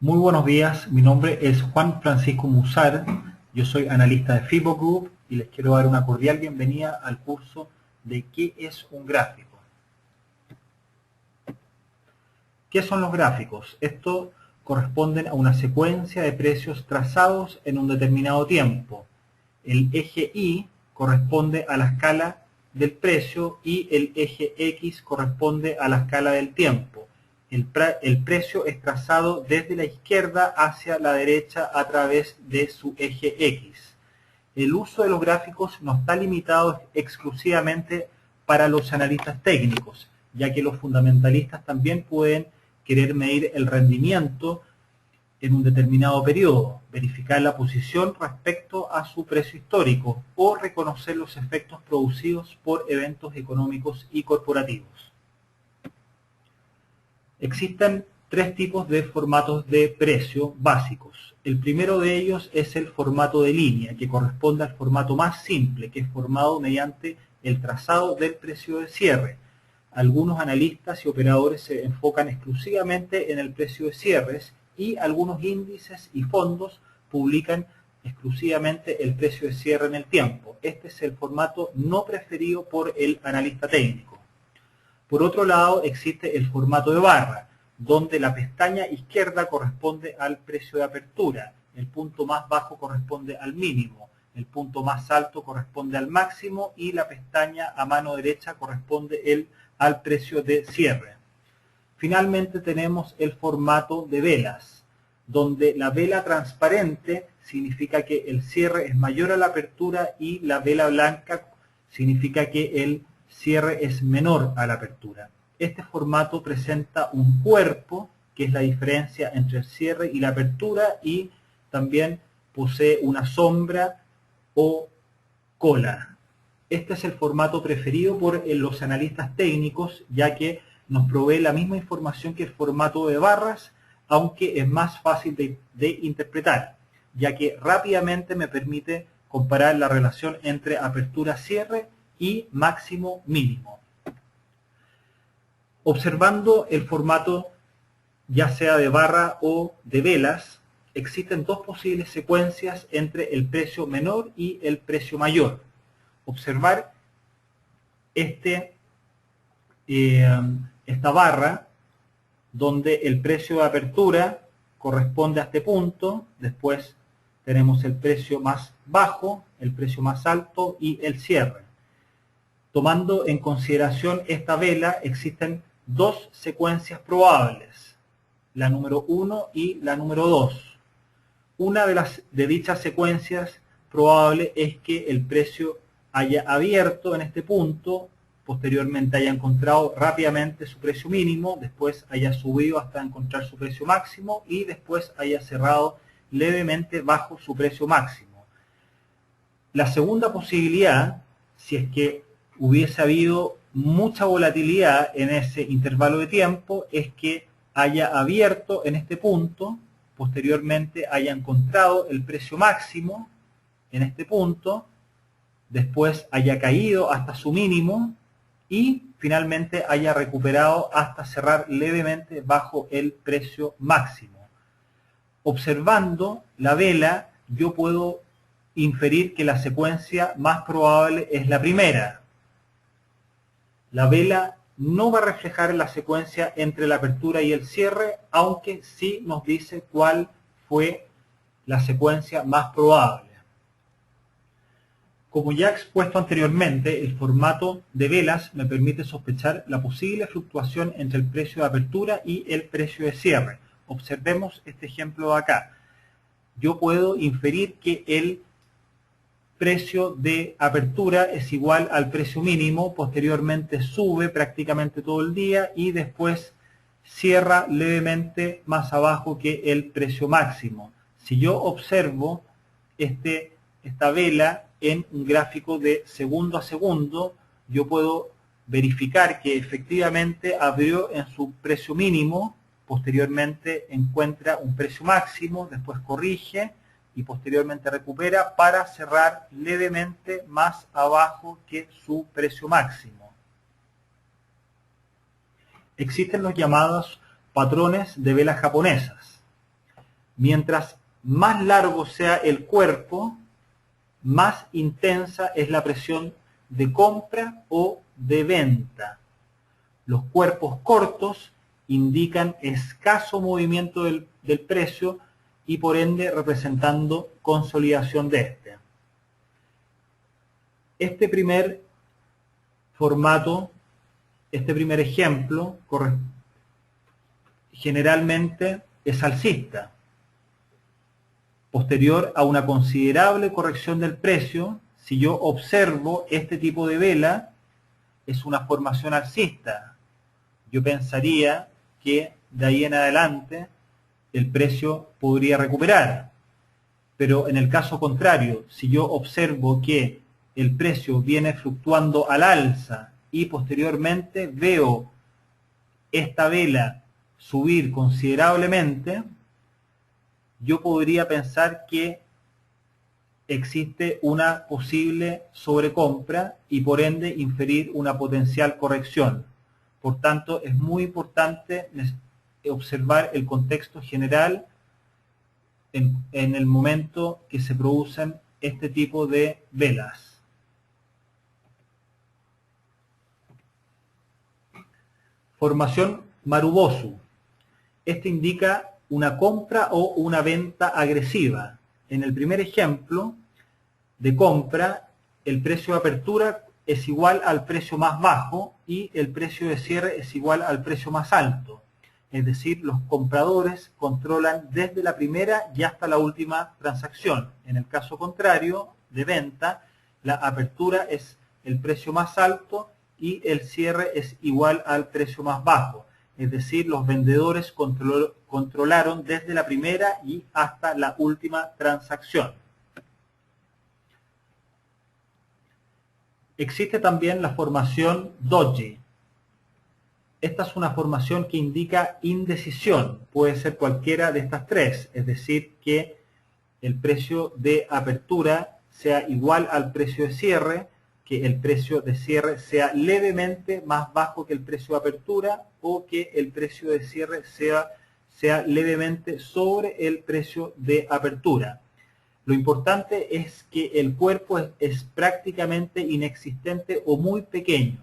Muy buenos días, mi nombre es Juan Francisco Musar, yo soy analista de FIBO Group y les quiero dar una cordial bienvenida al curso de ¿qué es un gráfico? ¿Qué son los gráficos? Estos corresponden a una secuencia de precios trazados en un determinado tiempo. El eje Y corresponde a la escala del precio y el eje X corresponde a la escala del tiempo. El precio es trazado desde la izquierda hacia la derecha a través de su eje X. El uso de los gráficos no está limitado exclusivamente para los analistas técnicos, ya que los fundamentalistas también pueden querer medir el rendimiento en un determinado periodo, verificar la posición respecto a su precio histórico o reconocer los efectos producidos por eventos económicos y corporativos. Existen tres tipos de formatos de precio básicos. El primero de ellos es el formato de línea, que corresponde al formato más simple, que es formado mediante el trazado del precio de cierre. Algunos analistas y operadores se enfocan exclusivamente en el precio de cierres y algunos índices y fondos publican exclusivamente el precio de cierre en el tiempo. Este es el formato no preferido por el analista técnico. Por otro lado, existe el formato de barra, donde la pestaña izquierda corresponde al precio de apertura, el punto más bajo corresponde al mínimo, el punto más alto corresponde al máximo y la pestaña a mano derecha corresponde al precio de cierre. Finalmente tenemos el formato de velas, donde la vela transparente significa que el cierre es mayor a la apertura y la vela blanca significa que el cierre es menor a la apertura. Este formato presenta un cuerpo, que es la diferencia entre el cierre y la apertura, y también posee una sombra o cola. Este es el formato preferido por los analistas técnicos, ya que nos provee la misma información que el formato de barras, aunque es más fácil de interpretar, ya que rápidamente me permite comparar la relación entre apertura-cierre y máximo-mínimo. Observando el formato ya sea de barra o de velas, existen dos posibles secuencias entre el precio menor y el precio mayor. Observar esta barra donde el precio de apertura corresponde a este punto, después tenemos el precio más bajo, el precio más alto y el cierre. Tomando en consideración esta vela, existen dos secuencias probables, la número 1 y la número 2. Una de dichas secuencias probables es que el precio haya abierto en este punto, posteriormente haya encontrado rápidamente su precio mínimo, después haya subido hasta encontrar su precio máximo y después haya cerrado levemente bajo su precio máximo. La segunda posibilidad, si es que hubiese habido mucha volatilidad en ese intervalo de tiempo, es que haya abierto en este punto, posteriormente haya encontrado el precio máximo en este punto, después haya caído hasta su mínimo y finalmente haya recuperado hasta cerrar levemente bajo el precio máximo. Observando la vela, yo puedo inferir que la secuencia más probable es la primera. La vela no va a reflejar la secuencia entre la apertura y el cierre, aunque sí nos dice cuál fue la secuencia más probable. Como ya expuesto anteriormente, el formato de velas me permite sospechar la posible fluctuación entre el precio de apertura y el precio de cierre. Observemos este ejemplo de acá. Yo puedo inferir que el precio de apertura es igual al precio mínimo, posteriormente sube prácticamente todo el día y después cierra levemente más abajo que el precio máximo. Si yo observo esta vela en un gráfico de segundo a segundo, yo puedo verificar que efectivamente abrió en su precio mínimo, posteriormente encuentra un precio máximo, después corrige y posteriormente recupera para cerrar levemente más abajo que su precio máximo. Existen los llamados patrones de velas japonesas. Mientras más largo sea el cuerpo, más intensa es la presión de compra o de venta. Los cuerpos cortos indican escaso movimiento del precio y por ende representando consolidación de este. Este primer formato, este primer ejemplo, generalmente es alcista. Posterior a una considerable corrección del precio, si yo observo este tipo de vela, es una formación alcista. Yo pensaría que de ahí en adelante el precio podría recuperar. Pero en el caso contrario, si yo observo que el precio viene fluctuando al alza y posteriormente veo esta vela subir considerablemente, yo podría pensar que existe una posible sobrecompra y por ende inferir una potencial corrección. Por tanto, es muy importante observar el contexto general en el momento que se producen este tipo de velas. Formación Marubozu. Este indica una compra o una venta agresiva. En el primer ejemplo de compra, el precio de apertura es igual al precio más bajo y el precio de cierre es igual al precio más alto. Es decir, los compradores controlan desde la primera y hasta la última transacción. En el caso contrario, de venta, la apertura es el precio más alto y el cierre es igual al precio más bajo. Es decir, los vendedores controlaron desde la primera y hasta la última transacción. Existe también la formación doji. Esta es una formación que indica indecisión. Puede ser cualquiera de estas tres, es decir, que el precio de apertura sea igual al precio de cierre, que el precio de cierre sea levemente más bajo que el precio de apertura o que el precio de cierre sea levemente sobre el precio de apertura. Lo importante es que el cuerpo es prácticamente inexistente o muy pequeño.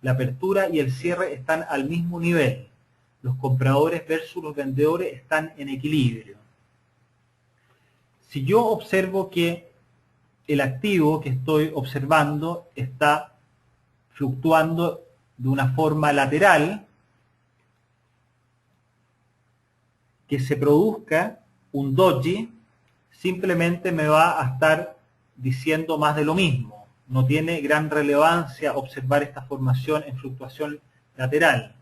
La apertura y el cierre están al mismo nivel. Los compradores versus los vendedores están en equilibrio. Si yo observo que el activo que estoy observando está fluctuando de una forma lateral, que se produzca un doji simplemente me va a estar diciendo más de lo mismo. No tiene gran relevancia observar esta formación en fluctuación lateral.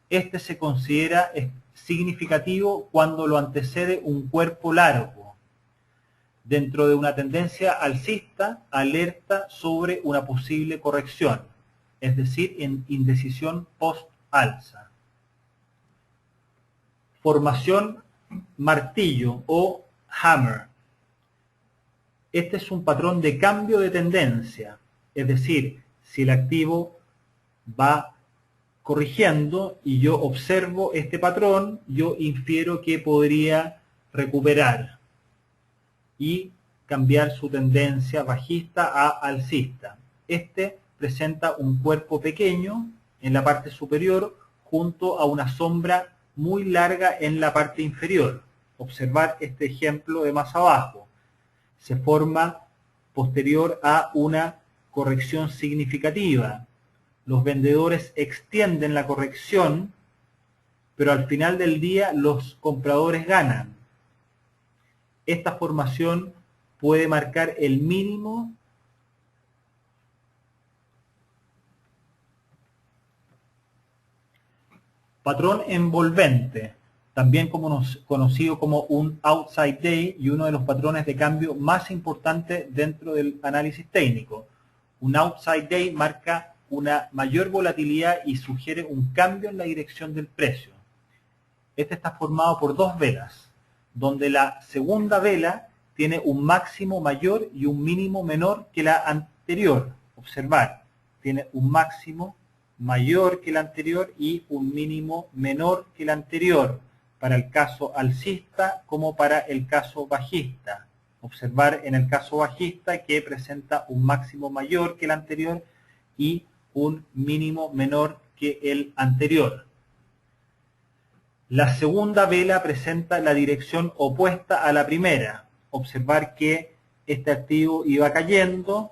Este se considera significativo cuando lo antecede un cuerpo largo. Dentro de una tendencia alcista, alerta sobre una posible corrección, es decir, en indecisión post-alza. Formación martillo o hammer. Este es un patrón de cambio de tendencia, es decir, si el activo va corrigiendo y yo observo este patrón, yo infiero que podría recuperar y cambiar su tendencia bajista a alcista. Este presenta un cuerpo pequeño en la parte superior junto a una sombra muy larga en la parte inferior. Observar este ejemplo de más abajo. Se forma posterior a una corrección significativa. Los vendedores extienden la corrección, pero al final del día los compradores ganan. Esta formación puede marcar el mínimo patrón envolvente, también conocido como un outside day y uno de los patrones de cambio más importantes dentro del análisis técnico. Un outside day marca una mayor volatilidad y sugiere un cambio en la dirección del precio. Este está formado por dos velas, donde la segunda vela tiene un máximo mayor y un mínimo menor que la anterior. Observar, tiene un máximo mayor que el anterior y un mínimo menor que el anterior. para el caso alcista como para el caso bajista. Observar en el caso bajista que presenta un máximo mayor que el anterior y un mínimo menor que el anterior. La segunda vela presenta la dirección opuesta a la primera. Observar que este activo iba cayendo,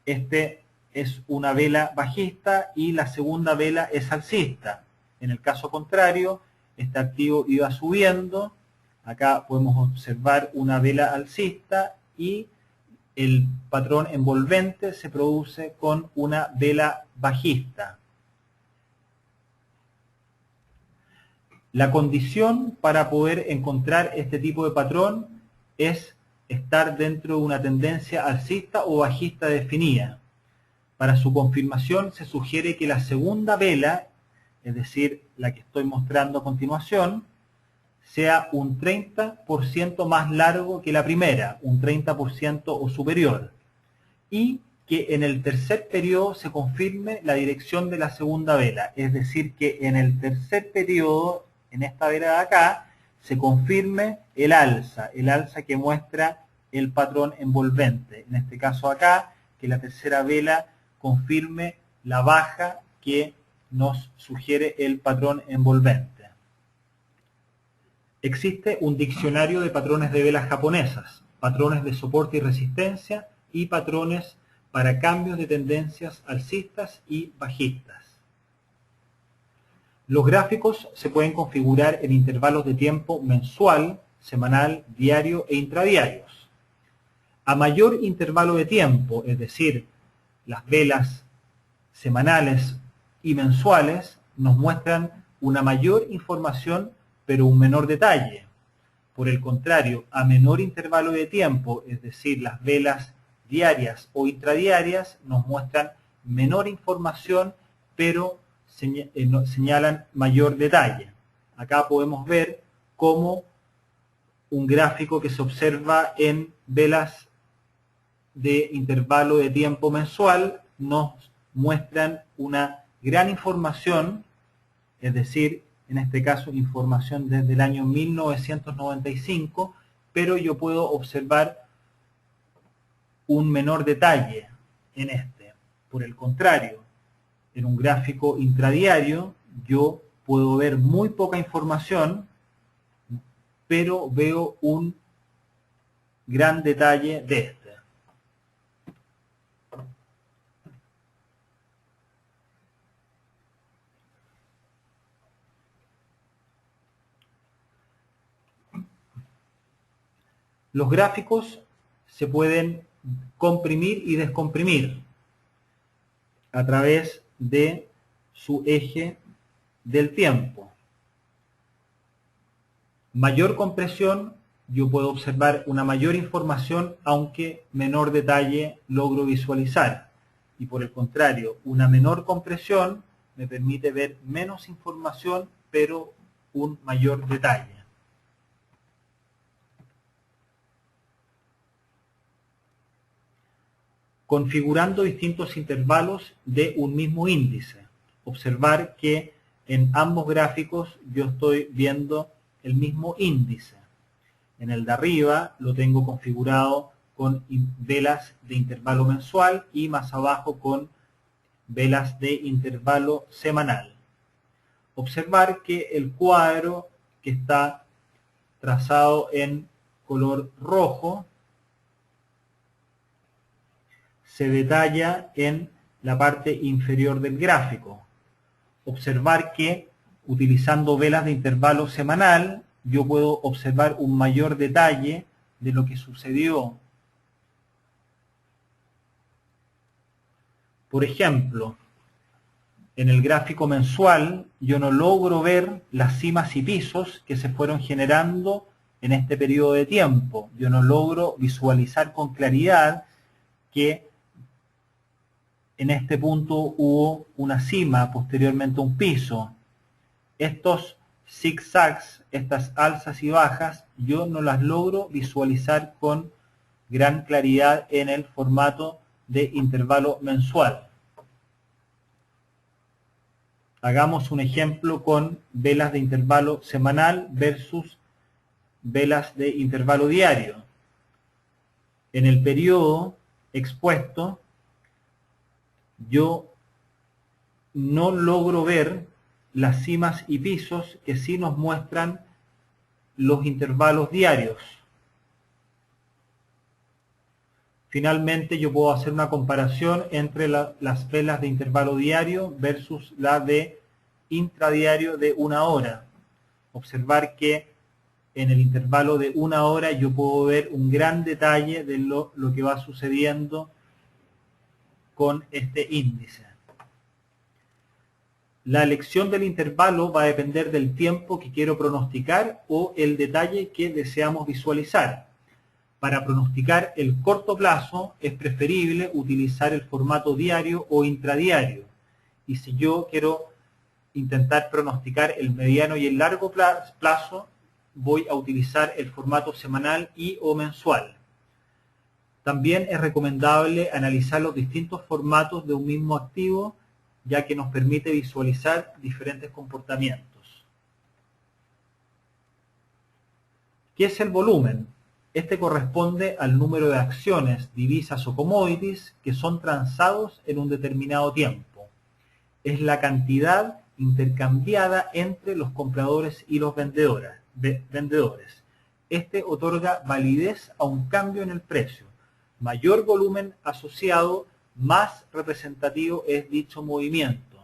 este es una vela bajista y la segunda vela es alcista. En el caso contrario, este activo iba subiendo, acá podemos observar una vela alcista y el patrón envolvente se produce con una vela bajista. La condición para poder encontrar este tipo de patrón es estar dentro de una tendencia alcista o bajista definida. Para su confirmación se sugiere que la segunda vela, es decir, la que estoy mostrando a continuación, sea un 30% más largo que la primera, un 30% o superior, y que en el tercer periodo se confirme la dirección de la segunda vela, es decir, que en el tercer periodo, en esta vela de acá, se confirme el alza que muestra el patrón envolvente. En este caso acá, que la tercera vela confirme la baja que nos sugiere el patrón envolvente. Existe un diccionario de patrones de velas japonesas, patrones de soporte y resistencia y patrones para cambios de tendencias alcistas y bajistas. Los gráficos se pueden configurar en intervalos de tiempo mensual, semanal, diario e intradiarios. A mayor intervalo de tiempo, es decir, las velas semanales y mensuales nos muestran una mayor información pero un menor detalle. Por el contrario, a menor intervalo de tiempo, es decir, las velas diarias o intradiarias, nos muestran menor información pero señalan mayor detalle. Acá podemos ver cómo un gráfico que se observa en velas de intervalo de tiempo mensual nos muestran una gran información, es decir, en este caso información desde el año 1995, pero yo puedo observar un menor detalle en este. Por el contrario, en un gráfico intradiario yo puedo ver muy poca información, pero veo un gran detalle de este. Los gráficos se pueden comprimir y descomprimir a través de su eje del tiempo. Mayor compresión, yo puedo observar una mayor información, aunque menor detalle logro visualizar. Y por el contrario, una menor compresión me permite ver menos información, pero un mayor detalle. Configurando distintos intervalos de un mismo índice. Observar que en ambos gráficos yo estoy viendo el mismo índice. En el de arriba lo tengo configurado con velas de intervalo mensual y más abajo con velas de intervalo semanal. Observar que el cuadro que está trazado en color rojo se detalla en la parte inferior del gráfico. Observar que utilizando velas de intervalo semanal yo puedo observar un mayor detalle de lo que sucedió. Por ejemplo, en el gráfico mensual yo no logro ver las cimas y pisos que se fueron generando en este periodo de tiempo. Yo no logro visualizar con claridad que en este punto hubo una cima, posteriormente un piso. Estos zigzags, estas alzas y bajas, yo no las logro visualizar con gran claridad en el formato de intervalo mensual. Hagamos un ejemplo con velas de intervalo semanal versus velas de intervalo diario. En el periodo expuesto, yo no logro ver las cimas y pisos que sí nos muestran los intervalos diarios. Finalmente, yo puedo hacer una comparación entre las velas de intervalo diario versus la de intradiario de 1 hora. Observar que en el intervalo de 1 hora yo puedo ver un gran detalle de lo que va sucediendo con este índice. La elección del intervalo va a depender del tiempo que quiero pronosticar o el detalle que deseamos visualizar. Para pronosticar el corto plazo es preferible utilizar el formato diario o intradiario. Y si yo quiero intentar pronosticar el mediano y el largo plazo, voy a utilizar el formato semanal y o mensual. También es recomendable analizar los distintos formatos de un mismo activo, ya que nos permite visualizar diferentes comportamientos. ¿Qué es el volumen? Este corresponde al número de acciones, divisas o commodities que son transados en un determinado tiempo. Es la cantidad intercambiada entre los compradores y los vendedores. Este otorga validez a un cambio en el precio. Mayor volumen asociado, más representativo es dicho movimiento.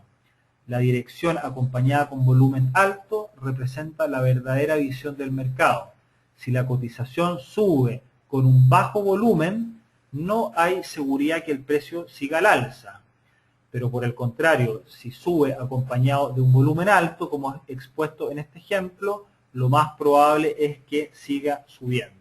La dirección acompañada con volumen alto representa la verdadera visión del mercado. Si la cotización sube con un bajo volumen, no hay seguridad que el precio siga al alza. Pero por el contrario, si sube acompañado de un volumen alto, como expuesto en este ejemplo, lo más probable es que siga subiendo.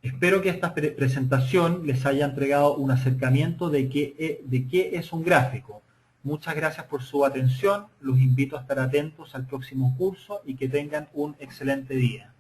Espero que esta presentación les haya entregado un acercamiento de qué es un gráfico. Muchas gracias por su atención, los invito a estar atentos al próximo curso y que tengan un excelente día.